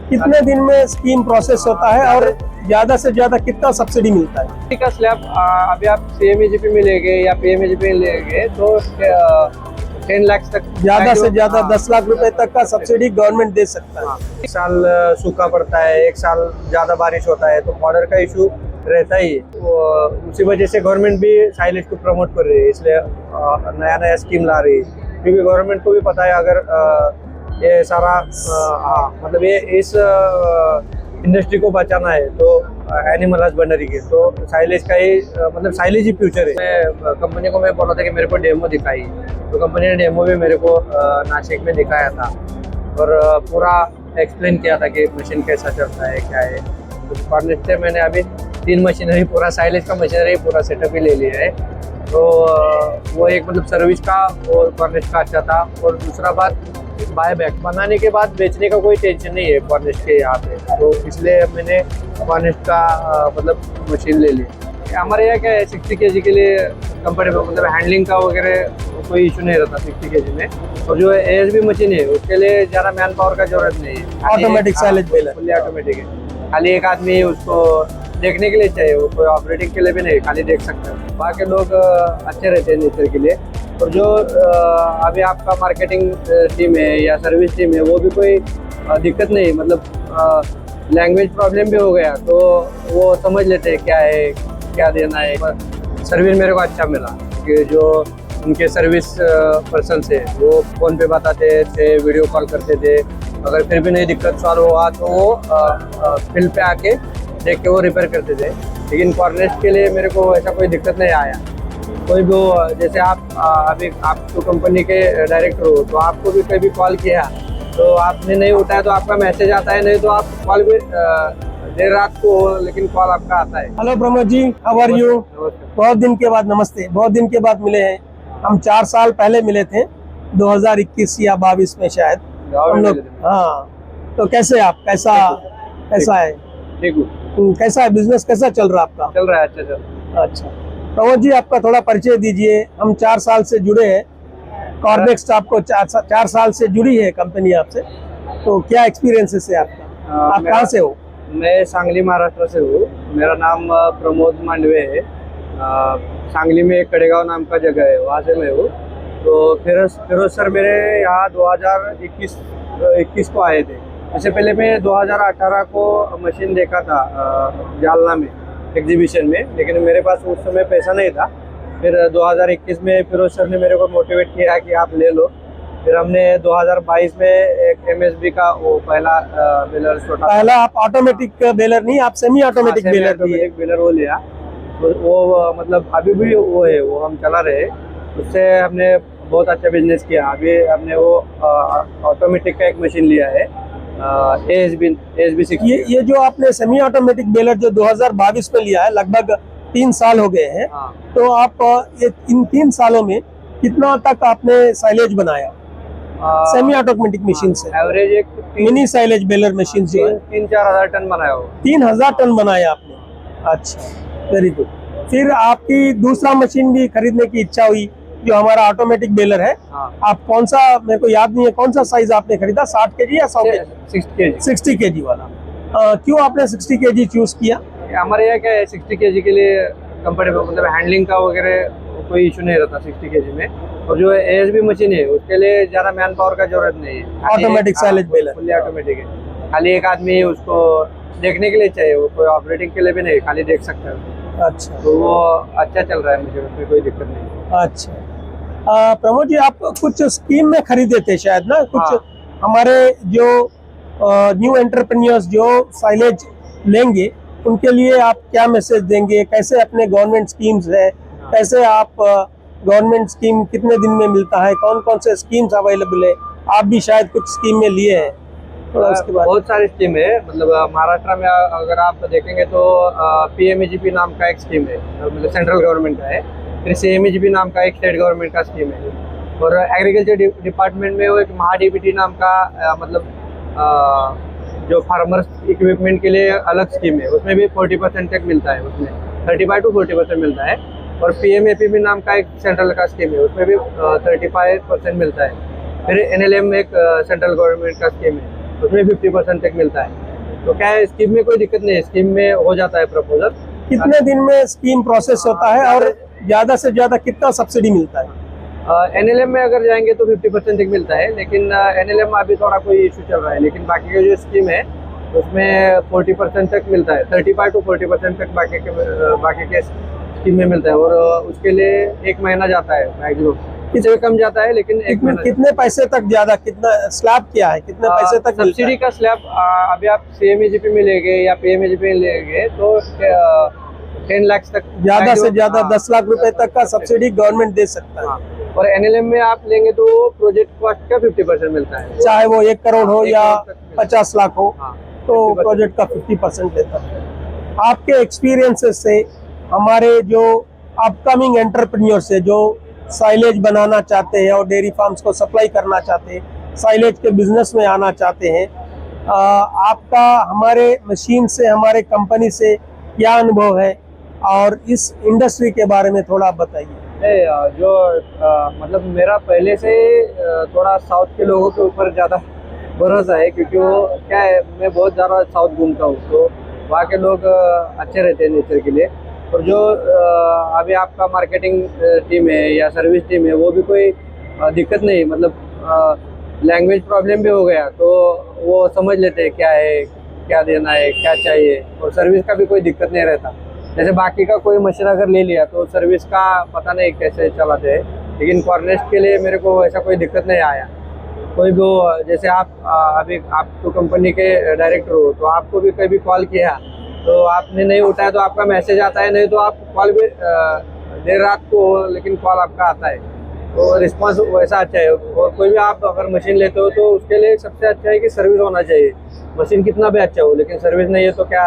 कितने दिन में स्कीम प्रोसेस होता है और ज्यादा से ज्यादा कितना सब्सिडी मिलता है? का स्लैब अभी आप CMEGP में लेंगे या PMEGP में लेंगे तो 10 लाख तक, ज्यादा से ज्यादा 10 लाख रुपए तक का सब्सिडी गवर्नमेंट दे सकता है। एक साल सूखा पड़ता है, एक साल ज्यादा बारिश होता है तो बॉर्डर का इशू रहता ही है। उसी वजह से गवर्नमेंट भी साइलेज को प्रमोट कर रही है, इसलिए नया नया स्कीम ला रही है। क्योंकि गवर्नमेंट को भी पता है अगर ये सारा मतलब ये इस इंडस्ट्री को बचाना है तो एनिमल हस्बेंडरी के, तो साइलेज का ही मतलब साइलेज ही फ्यूचर है। मैं कंपनी को मैं बोला था कि मेरे को डेमो दिखाई, तो कंपनी ने डेमो भी मेरे को नासिक में दिखाया था और पूरा एक्सप्लेन किया था कि मशीन कैसा चलता है क्या है। तो कॉर्नेट से मैंने अभी 3 मशीनरी पूरा साइलेज का मशीनरी पूरा सेटअप ही ले लिया है। तो वो एक मतलब सर्विस का और कॉर्नेट का अच्छा था। और दूसरा बात, बाय बैक बनाने के बाद बेचने का कोई टेंशन नहीं है कॉर्नेट के यहाँ पे, तो इसलिए मैंने कॉर्नेट का मतलब मशीन ले ली। हमारे यहाँ क्या है 60 kg के लिए कंफर्टेबल, मतलब हैंडलिंग का वगैरह कोई इशू नहीं रहता 60 kg में। और जो ASB मशीन है उसके लिए ज़्यादा मैन पावर का जरूरत नहीं है, automatic silage baler, fully automatic है। खाली एक आदमी उसको देखने के लिए चाहिए, वो कोई ऑपरेटिंग के लिए भी नहीं, खाली देख सकते हैं। बाकी लोग अच्छे रहते हैं नेचर के लिए। और जो अभी आपका मार्केटिंग टीम है या सर्विस टीम है वो भी कोई दिक्कत नहीं, मतलब लैंग्वेज प्रॉब्लम भी हो गया तो वो समझ लेते हैं क्या है क्या देना है। सर्विस मेरे को अच्छा मिला कि जो उनके सर्विस पर्सन से वो फ़ोन पे बताते थे, वीडियो कॉल करते थे। अगर फिर भी नहीं दिक्कत सॉल्व हुआ तो वो फील्ड पे आके देख के वो रिपेयर करते थे। लेकिन कॉर्नेट के लिए मेरे को ऐसा कोई दिक्कत नहीं आया। कोई भी जैसे आप अभी आप तो कंपनी के डायरेक्टर हो, तो आपको भी कभी कॉल किया तो आपने नहीं उठाया तो आपका मैसेज आता है, नहीं तो आप कॉल भी देर रात को हो लेकिन कॉल आपका आता है। Hello Pramod ji, how are you? बहुत दिन के बाद, नमस्ते, बहुत दिन के बाद मिले हैं हम। 4 साल पहले मिले थे 2021 या 22 में शायद हम लोग। हाँ, तो कैसे आप, कैसा है? ठीक हूँ। कैसा है बिजनेस, कैसा चल रहा आपका? चल रहा है, अच्छा चल। अच्छा प्रमोद जी, आपका थोड़ा परिचय दीजिए। हम 4 साल से जुड़े हैं, कॉर्नेक्स्ट आपको 4 साल से जुड़ी है कंपनी आपसे, तो क्या एक्सपीरियंस है आपका? आप कहाँ से हो? मैं सांगली महाराष्ट्र से हूँ। मेरा नाम प्रमोद मांडवे है। सांगली में एक कड़ेगांव नाम का जगह है, वहाँ से मैं हूँ। तो फिरोज सर मेरे यहाँ 2021 को आए थे। इससे पहले मैं 2018 को मशीन देखा था जालना में एग्जीबिशन में, लेकिन मेरे पास उस समय पैसा नहीं था। फिर 2021 में फिरोज सर ने मेरे को मोटिवेट किया कि आप ले लो। फिर हमने 2022 में एक MSB का वो पहला बेलर छोटा, पहला आप ऑटोमेटिक बेलर नहीं, आप सेमी ऑटोमेटिक बेलर वो लिया। तो वो मतलब अभी भी वो है, वो हम चला रहे। उससे हमने बहुत अच्छा बिजनेस किया। अभी हमने वो ऑटोमेटिक का एक मशीन लिया है ASB 6। ये जो आपने सेमी ऑटोमेटिक बेलर जो 2022 में लिया है, लगभग 3 साल हो गए हैं। हाँ। तो आप ये इन 3 सालों में कितना तक आपने साइलेज बनाया सेमी ऑटोमेटिक मशीन से? एवरेज एक मिनी साइलेज बेलर मशीन से 3-4 हज़ार टन बनाया हो। 3000 टन बनाया आपने? अच्छा, वेरी गुड। फिर आपकी दूसरा मशीन भी खरीदने की इच्छा हुई जो हमारा ऑटोमेटिक बेलर है। हाँ। आप कौन सा, मेरे को याद नहीं है कौन सा साइज आपने खरीदा, 60 kg या 100 kg? 60 kg वाला। क्यों आपने 60 kg चूज किया? हमारे यहाँ क्या है 60 kg के लिए कंफर्टेबल, मतलब हैंडलिंग का वगैरह कोई इशू नहीं रहता 60 kg में। और जो ASB मशीन है उसके लिए ज़्यादा मैन पावर का जरूरत नहीं है, automatic silage baler, fully automatic है। खाली एक आदमी उसको देखने के लिए चाहिए, वो कोई ऑपरेटिंग के लिए भी नहीं, खाली देख सकता है। अच्छा, तो वो अच्छा चल रहा है मुझे, उसमें कोई दिक्कत नहीं। अच्छा प्रमोद जी, आप कुछ स्कीम में खरीदे थे शायद ना कुछ? हाँ। हमारे जो न्यू एंटरप्रेन्योर्स जो साइलेज लेंगे उनके लिए आप क्या मैसेज देंगे? कैसे अपने गवर्नमेंट स्कीम्स है, कैसे आप गवर्नमेंट स्कीम कितने दिन में मिलता है, कौन कौन से स्कीम्स अवेलेबल है? आप भी शायद कुछ स्कीम में लिए हैं, थोड़ा उसके बाद। बहुत सारी स्कीम है, मतलब महाराष्ट्र में अगर आप देखेंगे तो PMEGP नाम का एक स्कीम है, मतलब सेंट्रल गवर्नमेंट का है। फिर CMEGP नाम का एक स्टेट गवर्नमेंट का स्कीम है। और एग्रीकल्चर डिपार्टमेंट में वो एक MHA-DBT नाम का मतलब जो फार्मर्स इक्विपमेंट के लिए अलग स्कीम है, उसमें भी 40% तक मिलता है, उसमें 35 to 40% मिलता है। और PMAPB नाम का एक सेंट्रल का स्कीम है, उसमें भी 35% मिलता है। फिर NLM एक सेंट्रल गवर्नमेंट का स्कीम है, उसमें 50% तक मिलता है। तो क्या है, स्कीम में कोई दिक्कत नहीं है, स्कीम में हो जाता है प्रपोजल। कितने दिन में स्कीम प्रोसेस होता है और ज्यादा से ज्यादा कितना सब्सिडी मिलता है? एनएलएम में अगर जाएंगे तो 50% तक मिलता है, लेकिन एनएलएम में अभी थोड़ा कोई इशू चल रहा है। लेकिन बाकी की जो स्कीम है उसमें 40% तक मिलता है, 35 to 40% तक बाकी के स्कीम में मिलता है। और उसके लिए 1 महीना जाता है मैक्सिमम, इससे कम जाता है लेकिन 1 महीना। कितने पैसे तक ज्यादा, कितना स्लैब क्या है, कितने पैसे तक सब्सिडी का स्लैब अभी आप CMEGP में लेंगे या PMEGP में लेंगे तो 10 लाख तक, ज्यादा से ज्यादा 10 लाख रुपए तक का सब्सिडी गवर्नमेंट दे सकता है। और एनएलएम में आप लेंगे तो प्रोजेक्ट कॉस्ट का 50% मिलता है, चाहे वो 1 करोड़ हो या 50 लाख हो, हाँ, तो प्रोजेक्ट का 50% देता है। आपके एक्सपीरियंसेस से हमारे जो अपकमिंग एंटरप्रेन्योर्स है, जो साइलेज बनाना चाहते हैं और डेयरी फार्म्स को सप्लाई करना चाहते हैं, साइलेज के बिजनेस में आना चाहते हैं, आपका हमारे मशीन से, हमारे कंपनी से क्या अनुभव है और इस इंडस्ट्री के बारे में थोड़ा बताइए। जो मतलब मेरा पहले से थोड़ा साउथ के लोगों के ऊपर ज़्यादा भरोसा है, क्योंकि वो क्या है, मैं बहुत ज़्यादा साउथ घूमता हूँ, तो वहाँ के लोग अच्छे रहते हैं नेचर के लिए। और जो अभी आपका मार्केटिंग टीम है या सर्विस टीम है, वो भी कोई दिक्कत नहीं, मतलब लैंग्वेज प्रॉब्लम भी हो गया तो वो समझ लेते हैं क्या है, क्या देना है, क्या चाहिए। और सर्विस का भी कोई दिक्कत नहीं रहता। जैसे बाकी का कोई मशीन अगर ले लिया तो सर्विस का पता नहीं कैसे चलाते हैं, लेकिन कॉर्नेस्ट के लिए मेरे को ऐसा कोई दिक्कत नहीं आया। कोई भी, जैसे आप अभी आप तो कंपनी के डायरेक्टर हो, तो आपको भी कभी कॉल किया तो आपने नहीं उठाया तो आपका मैसेज आता है, नहीं तो आप कॉल भी देर रात को हो लेकिन कॉल आपका आता है, तो रिस्पांस वैसा अच्छा है। और कोई भी आप अगर मशीन लेते हो तो उसके लिए सबसे अच्छा है कि सर्विस होना चाहिए। मशीन कितना भी अच्छा हो लेकिन सर्विस नहीं है तो क्या,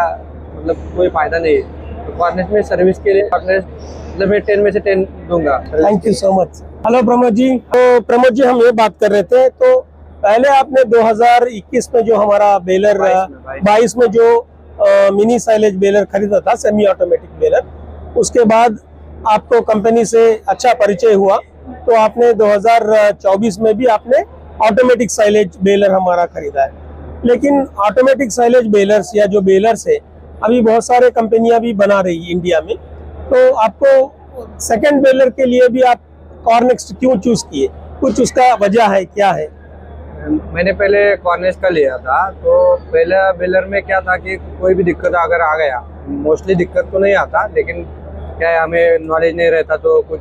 मतलब कोई फायदा नहीं है। तो कॉर्नेस्ट में सर्विस के लिए मतलब मैं 10 में से 10 दूंगा। Thank you so much. Hello Pramod ji. तो प्रमोद जी, हम ये बात कर रहे थे, तो पहले आपने 2021 में जो हमारा बेलर 22 में जो मिनी साइलेज बेलर खरीदा था, सेमी ऑटोमेटिक बेलर, उसके बाद आपको कंपनी से अच्छा परिचय हुआ, तो आपने 2024 में भी आपने ऑटोमेटिक साइलेज बेलर हमारा खरीदा है। लेकिन ऑटोमेटिक साइलेज बेलर्स या जो बेलर्स है, अभी बहुत सारे कंपनियां भी बना रही है इंडिया में, तो आपको सेकंड बेलर के लिए भी आप कॉर्नेस्ट क्यों चूज किए? कुछ उसका वजह है, क्या है? मैंने पहले कॉर्नेस्ट का लिया था, तो पहले बेलर में क्या था कि कोई भी दिक्कत अगर आ गया, मोस्टली दिक्कत तो नहीं आता, लेकिन क्या है, हमें नॉलेज नहीं रहता तो कुछ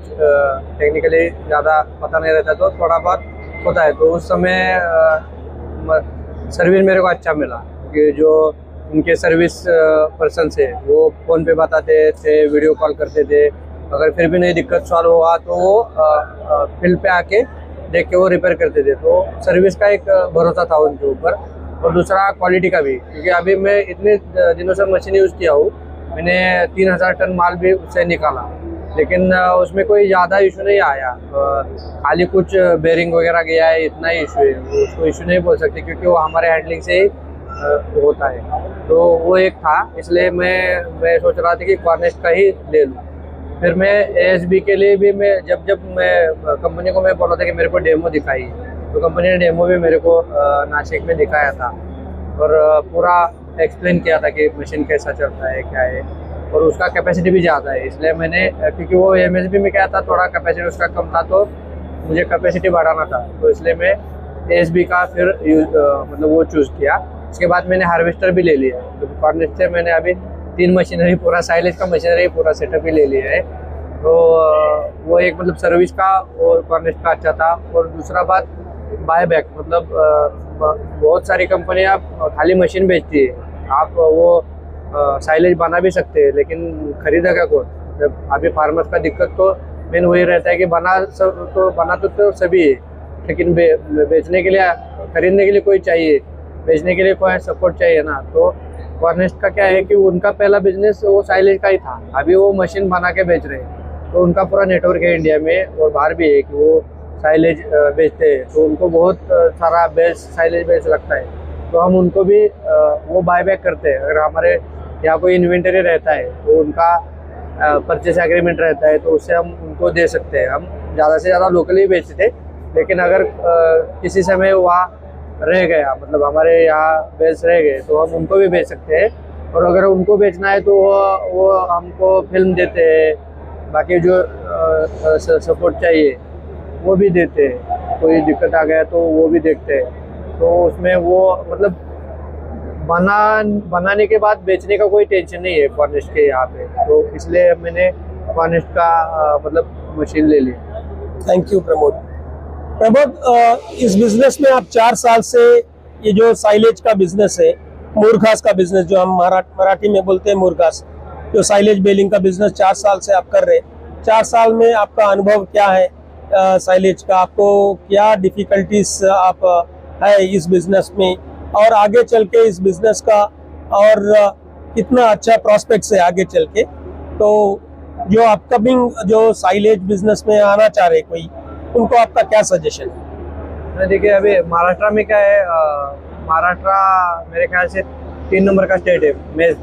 टेक्निकली ज़्यादा पता नहीं रहता तो थोड़ा बहुत होता है। तो उस समय सर्विस मेरे को अच्छा मिला, क्योंकि जो उनके सर्विस पर्सन से वो फ़ोन पे बताते थे, वीडियो कॉल करते थे। अगर फिर भी नहीं दिक्कत सॉल्व हुआ तो वो फील्ड पे आके देख के वो रिपेयर करते थे। तो सर्विस का एक भरोसा था उनके ऊपर। और दूसरा क्वालिटी का भी, क्योंकि अभी मैं इतने दिनों से मशीन यूज़ किया हूँ, मैंने 3000 टन माल भी उससे निकाला, लेकिन उसमें कोई ज़्यादा इशू नहीं आया। खाली कुछ बेरिंग वगैरह गया है, इतना ही इशू है। उसको इशू नहीं बोल सकते क्योंकि वो हमारे हैंडलिंग से ही होता है। तो वो एक था, इसलिए मैं सोच रहा था कि कॉर्नेस्ट का ही ले लूँ। फिर मैं ASB के लिए भी जब मैं कंपनी को मैं बोला था कि मेरे को डेमो दिखाई, तो कंपनी ने डेमो भी मेरे को नासिक में दिखाया था और पूरा एक्सप्लेन किया था कि मशीन कैसा चलता है, क्या है, और उसका कैपेसिटी भी ज़्यादा है। इसलिए मैंने, क्योंकि वो MSB में क्या था, थोड़ा कैपेसिटी उसका कम था, तो मुझे कैपेसिटी बढ़ाना था, तो इसलिए मैं ASB का फिर मतलब वो चूज़ किया। उसके बाद मैंने हार्वेस्टर भी ले लिया। तो कॉर्नेस्ट से मैंने अभी 3 मशीनरी, पूरा साइलेज का मशीनरी पूरा सेटअप ही ले लिया है। तो वो एक मतलब सर्विस का और कॉर्नेस्ट का अच्छा था। और दूसरा बात बायबैक, मतलब बहुत सारी कंपनियां खाली मशीन बेचती है, आप वो साइलेज बना भी सकते हैं, लेकिन खरीदेगा कौन? जब अभी फार्मर्स का दिक्कत तो मेन वही रहता है कि बना तो सभी है, लेकिन बेचने के लिए, खरीदने के लिए कोई चाहिए, बेचने के लिए कोई सपोर्ट चाहिए ना। तो कॉर्नेस्ट का क्या है कि उनका पहला बिजनेस वो साइलेज का ही था, अभी वो मशीन बना के बेच रहे हैं। तो उनका पूरा नेटवर्क है इंडिया में और बाहर भी है कि वो साइलेज बेचते हैं, तो उनको बहुत सारा साइलेज बेच लगता है। तो हम उनको भी वो बायबैक करते हैं। अगर हमारे यहाँ कोई इन्वेंटरी रहता है तो उनका परचेस एग्रीमेंट रहता है, तो उससे हम उनको दे सकते हैं। हम ज़्यादा से ज़्यादा लोकली ही बेचते थे, लेकिन अगर किसी समय वहाँ रह गया, मतलब हमारे यहाँ बेल्स रह गए तो हम उनको भी बेच सकते हैं। और अगर उनको बेचना है तो वो हमको फिल्म देते हैं, बाकी जो सपोर्ट चाहिए वो भी देते हैं। कोई दिक्कत आ गया तो वो भी देखते हैं। तो उसमें वो मतलब बनाने के बाद बेचने का कोई टेंशन नहीं है फॉर्नेस्ट के यहाँ पे, तो इसलिए मैंने फॉर्नेस्ट का मतलब मशीन ले लिया। Thank you Pramod. इस बिजनेस में आप 4 साल से, ये जो साइलेज का बिजनेस है, मुर्घास का बिजनेस जो हम मराठी में बोलते हैं मुर्घास, जो साइलेज बेलिंग का बिजनेस 4 साल से आप कर रहे हैं। 4 साल में आपका अनुभव क्या है साइलेज का? आपको क्या डिफिकल्टीज आप है इस बिजनेस में, और आगे चल के इस बिजनेस का और कितना अच्छा प्रॉस्पेक्ट्स है आगे चल के? तो जो अपकमिंग जो साइलेज बिजनेस में आना चाह रहे कोई, उनको आपका क्या सजेशन है? देखिए अभी महाराष्ट्र में क्या है, महाराष्ट्र मेरे ख्याल से 3 नंबर का स्टेट है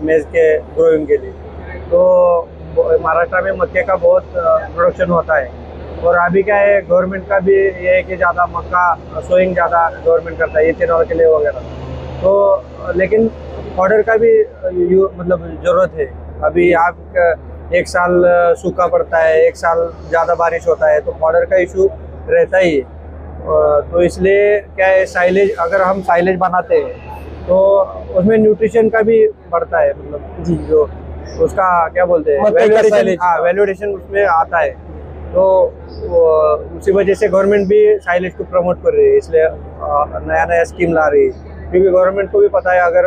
मेज के ग्रोइंग के लिए। तो महाराष्ट्र में मक्के का बहुत प्रोडक्शन होता है। और अभी क्या है, गवर्नमेंट का भी ये है कि ज़्यादा मक्का सोइंग ज़्यादा गवर्नमेंट करता है, इथेनॉल के लिए वगैरह। तो लेकिन ऑर्डर का भी मतलब ज़रूरत है। अभी आप 1 साल सूखा पड़ता है, 1 साल ज़्यादा बारिश होता है, तो ऑर्डर का इशू रहता ही है। तो इसलिए क्या है, साइलेज अगर हम साइलेज बनाते हैं तो उसमें न्यूट्रिशन का भी बढ़ता है, मतलब जी, जो उसका क्या बोलते हैं वैल्यूएशन उसमें आता है। तो उसी वजह से गवर्नमेंट भी साइलेज को प्रमोट कर रही है, इसलिए नया नया स्कीम ला रही है। क्योंकि गवर्नमेंट को भी पता है अगर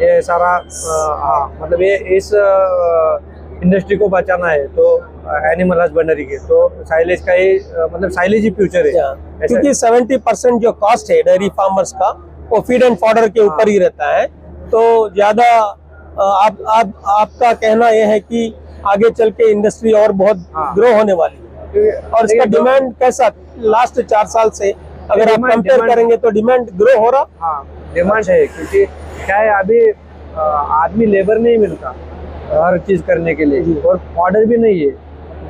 ये सारा मतलब ये इस इंडस्ट्री को बचाना है तो एनिमल हस्बेंडरी के, तो साइलेज का ही मतलब साइलेज ही फ्यूचर है। क्योंकि 70% जो कॉस्ट है डेयरी फार्मर्स का वो फीड एंड फॉडर के ऊपर ही रहता है। तो ज्यादा आपका कहना यह है कि आगे चल के इंडस्ट्री और बहुत ग्रो होने वाली है। और इसका डिमांड कैसा लास्ट 4 साल से अगर आप कंपेयर करेंगे तो डिमांड ग्रो हो रहा? हाँ, डिमांड है, क्योंकि क्या है अभी आदमी लेबर नहीं मिलता हर चीज करने के लिए, और ऑर्डर भी नहीं है।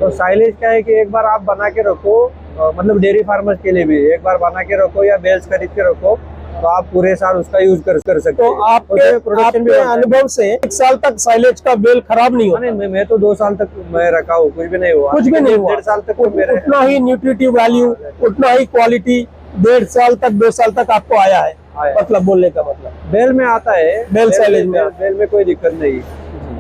तो साइलेज क्या है कि एक बार आप बना के रखो, मतलब डेयरी फार्मर्स के लिए भी एक बार बना के रखो या बेल्स खरीद के रखो, तो आप पूरे साल उसका यूज कर सकते हैं। तो आपके अनुभव से 1 साल तक साइलेज का बेल खराब नहीं होता? नहीं, मैं तो 2 साल तक मैं रखा हूँ, कुछ भी नहीं हुआ। कुछ भी नहीं हुआ? 1.5 साल तक तो मेरे उतना ही न्यूट्रिटिव वैल्यू, उतना ही क्वालिटी 1.5 साल तक 2 साल तक आपको आया है, मतलब बोलने का मतलब बेल में आता है। बेल साइलेज में बेल में कोई दिक्कत नहीं।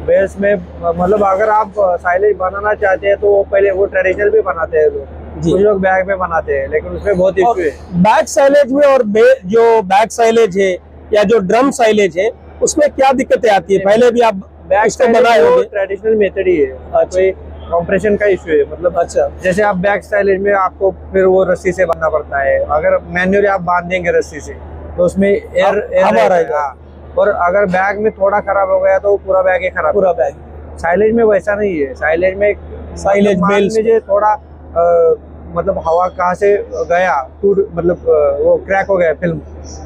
बेल्स में मतलब अगर आप साइलेज बनाना चाहते हैं तो वो पहले वो ट्रेडिशनल भी बनाते हैं लोग, कुछ लोग बैग में बनाते हैं, लेकिन उसमें बहुत इश्यू है बैग साइलेज में। और जो बैग साइलेज है या जो ड्रम साइलेज है, उसमें क्या दिक्कतें आती है? पहले भी आप बैग इसको बनाए होंगे। ट्रेडिशनल मेथड ही है। कोई कंप्रेशन का इश्यू है, मतलब अच्छा, जैसे आप बैग साइलेज में आपको फिर वो रस्सी से बांधना पड़ता है। अगर मैन्युअली आप बांध देंगे रस्सी से तो उसमें एयर रहेगा, और अगर बैग में थोड़ा खराब हो गया तो पूरा बैग ही खराब। पूरा बैग। साइलेज में वैसा नहीं है। साइलेज में बेल्स में जो थोड़ा मतलब हवा कहाँ से गया, टूट मतलब वो क्रैक हो गया, फिल्म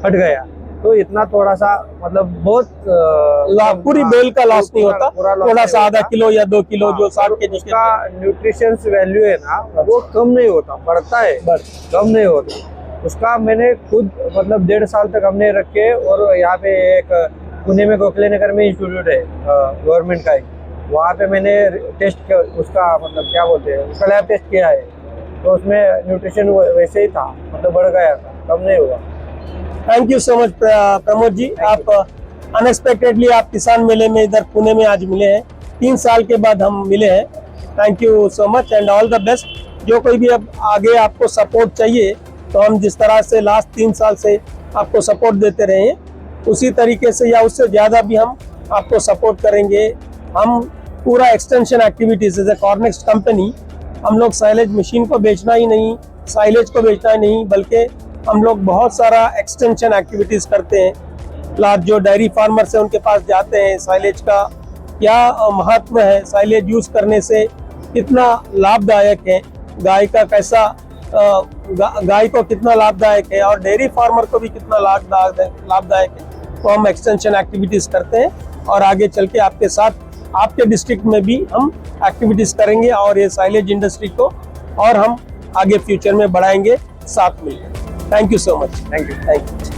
फट गया, तो इतना थोड़ा सा मतलब बहुत पूरी बेल का लॉस नहीं होता, थोड़ा सा आधा किलो या 2 किलो जो 60 के जिसका न्यूट्रिशन वैल्यू है ना, वो कम नहीं होता, बढ़ता है, कम नहीं होता उसका। मैंने खुद मतलब 1.5 साल तक हमने रखे, और यहाँ पे एक पुणे में गोखले नगर में इंस्टीट्यूट है गवर्नमेंट का ही, वहाँ पे मैंने टेस्ट उसका मतलब क्या बोलते हैं उसका लैब टेस्ट किया है, तो उसमें न्यूट्रिशन वैसे ही था, मतलब बढ़ गया था, कम नहीं हुआ। Thank you so much Pramod ji. आप अनएक्सपेक्टेडली आप किसान मेले में इधर पुणे में आज मिले हैं, 3 साल के बाद हम मिले हैं। Thank you so much and all the best. जो कोई भी अब आगे आपको सपोर्ट चाहिए तो हम जिस तरह से लास्ट 3 साल से आपको सपोर्ट देते रहे हैं, उसी तरीके से या उससे ज़्यादा भी हम आपको सपोर्ट करेंगे। हम पूरा एक्सटेंशन एक्टिविटीज एज ए कॉर्नेक्स्ट कंपनी, हम लोग साइलेज मशीन को बेचना ही नहीं, साइलेज को बेचना ही नहीं, बल्कि हम लोग बहुत सारा एक्सटेंशन एक्टिविटीज करते हैं। प्लस जो डेयरी फार्मर्स हैं उनके पास जाते हैं, साइलेज का क्या महत्व है, साइलेज यूज करने से कितना लाभदायक है, गाय का कैसा गाय को कितना लाभदायक है और डेयरी फार्मर को भी कितना लाभदायक है, तो हम एक्सटेंशन एक्टिविटीज करते हैं। और आगे चल के आपके साथ आपके डिस्ट्रिक्ट में भी हम एक्टिविटीज करेंगे और ये साइलेज इंडस्ट्री को और हम आगे फ्यूचर में बढ़ाएंगे साथ मिलकर। Thank you so much, thank you. Thank you.